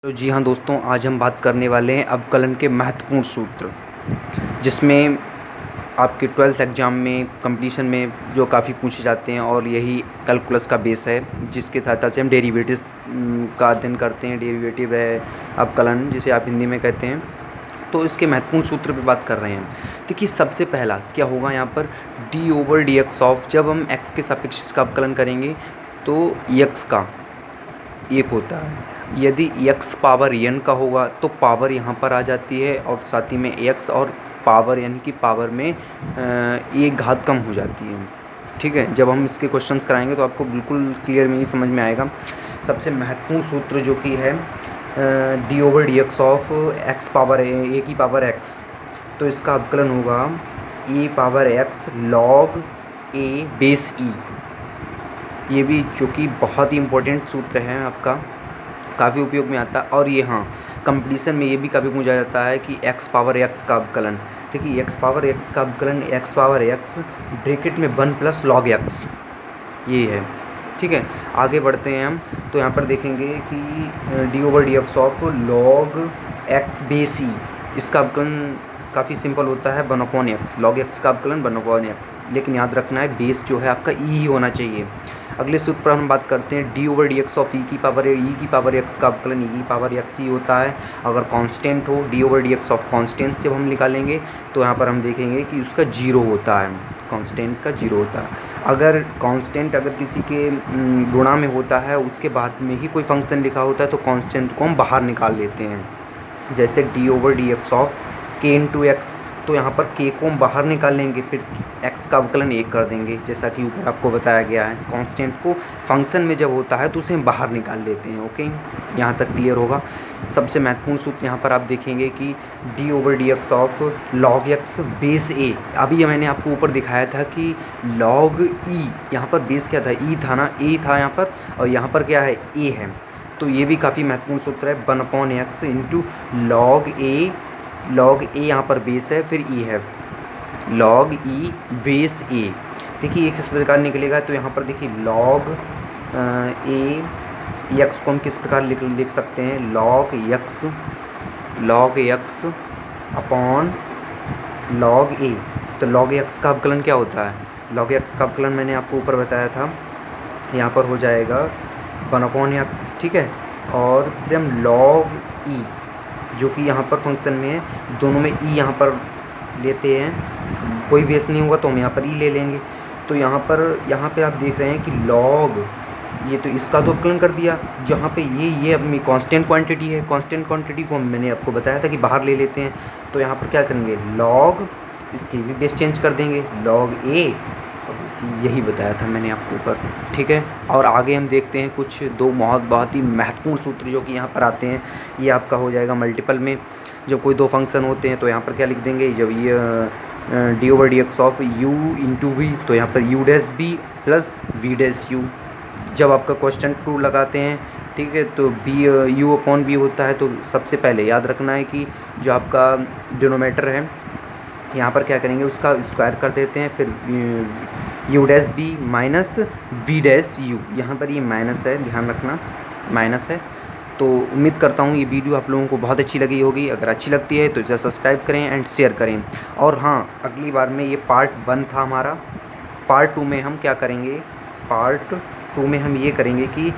तो जी हाँ दोस्तों, आज हम बात करने वाले हैं अवकलन के महत्वपूर्ण सूत्र, जिसमें आपके 12th एग्ज़ाम में कंपटीशन में जो काफ़ी पूछे जाते हैं और यही कैलकुलस का बेस है, जिसके सहायता से हम डेरिवेटिव्स का अध्ययन करते हैं। डेरिवेटिव है अवकलन, जिसे आप हिंदी में कहते हैं। तो इसके महत्वपूर्ण सूत्र पे बात कर रहे हैं। देखिए, सबसे पहला क्या होगा यहाँ पर, d/dx ऑफ, जब हम x के सापेक्ष इसका अवकलन करेंगे तो x का 1 होता है। यदि x पावर n का होगा तो पावर यहाँ पर आ जाती है और साथ ही में x और पावर यानी कि पावर में एक घात कम हो जाती है। ठीक है, जब हम इसके क्वेश्चंस कराएंगे तो आपको बिल्कुल क्लियर में ही समझ में आएगा। सबसे महत्वपूर्ण सूत्र जो कि है d/dx of x power a की पावर x, तो इसका अवकलन होगा a power x log a base e। ये भी जो कि बहुत ही इम्पोर्टेंट सूत्र है, आपका काफ़ी उपयोग में आता है। और ये हाँ, कंपटीशन में ये भी काफ़ी पूछा जाता है कि x पावर x का अवकलन। देखिए, x पावर x का अवकलन x पावर x ब्रैकेट में 1 प्लस लॉग x, ये है। ठीक है, आगे बढ़ते हैं हम। तो यहाँ पर देखेंगे कि d/dx of log x base e, इसका अवकलन काफ़ी सिंपल होता है 1/x। log x का अवकलन 1/x, लेकिन याद रखना है बेस जो है आपका e ही होना चाहिए। अगले सूत्र पर हम बात करते हैं d/dx ऑफ e की पावर x का अवकलन e की पावर x ही होता है। अगर कांस्टेंट हो, d/dx ऑफ कांस्टेंट जब हम निकालेंगे तो यहाँ पर हम देखेंगे कि उसका 0 होता है, कांस्टेंट का 0 होता है। अगर कांस्टेंट अगर किसी के गुणा में होता है, उसके बाद में ही कोई फंक्शन लिखा होता है, तो कांस्टेंट को हम बाहर निकाल लेते हैं। जैसे d/dx ऑफ k/x, तो यहाँ पर k को हम बाहर निकाल लेंगे, फिर x का अवकलन 1 कर देंगे, जैसा कि ऊपर आपको बताया गया है। कांस्टेंट को फंक्शन में जब होता है तो उसे हम बाहर निकाल लेते हैं। ओके, यहाँ तक क्लियर होगा। सबसे महत्वपूर्ण सूत्र यहाँ पर आप देखेंगे कि d/dx of log x base a। अभी मैंने आपको ऊपर दिखाया था कि log e, यहाँ पर बेस क्या था, e था ना, a था यहाँ पर, और यहाँ पर क्या है, a है। तो ये भी काफ़ी महत्वपूर्ण सूत्र है, 1/x इंटू log a यहाँ पर बेस है, फिर e है, log e बेस a। देखिए, एक इस प्रकार निकलेगा। तो यहाँ पर देखिए log a x को हम किस प्रकार लिख सकते हैं, log x upon log a। तो log x का अवकलन क्या होता है, log x का अवकलन मैंने आपको ऊपर बताया था, यहाँ पर हो जाएगा 1/x। ठीक है, और फिर हम log e, जो कि यहाँ पर फंक्शन में है, दोनों में e यहाँ पर लेते हैं, कोई बेस नहीं होगा तो हम यहाँ पर e ले लेंगे। तो यहाँ पे आप देख रहे हैं कि log, ये तो इसका तो अवकलन कर दिया, जहाँ पे ये अपनी कांस्टेंट क्वांटिटी है। कांस्टेंट क्वांटिटी को मैंने आपको बताया था कि बाहर ले लेते हैं। तो यहाँ पर क्या करेंगे, log, इसकी भी बेस चेंज कर देंगे, log a, यही बताया था मैंने आपको ऊपर। ठीक है, और आगे हम देखते हैं कुछ दो बहुत ही महत्वपूर्ण सूत्र जो कि यहाँ पर आते हैं। ये आपका हो जाएगा मल्टीपल में, जब कोई दो फंक्शन होते हैं तो यहाँ पर क्या लिख देंगे, जब ये d/dx of u into we, तो यहाँ पर u' प्लस v'। जब आपका क्वेश्चन 2 लगाते हैं, ठीक है, तो u/b होता है। तो सबसे पहले याद रखना है कि जो आपका डिनोमिनेटर है, यहाँ पर क्या करेंगे, उसका स्क्वायर कर देते हैं, फिर u' माइनस v', यहाँ पर ये माइनस है, ध्यान रखना माइनस है। तो उम्मीद करता हूँ ये वीडियो आप लोगों को बहुत अच्छी लगी होगी। अगर अच्छी लगती है तो इसे सब्सक्राइब करें एंड शेयर करें। और हाँ, अगली बार में, ये पार्ट 1 था हमारा, पार्ट 2 में हम क्या करेंगे, पार्ट 2 में हम ये करेंगे कि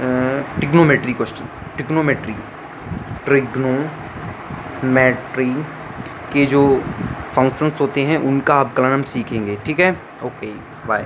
ट्रिग्नोमेट्री क्वेश्चन, ट्रिग्नोमेट्री के जो फंक्शंस होते हैं उनका अवकलन हम सीखेंगे। ठीक है, ओके, बाय।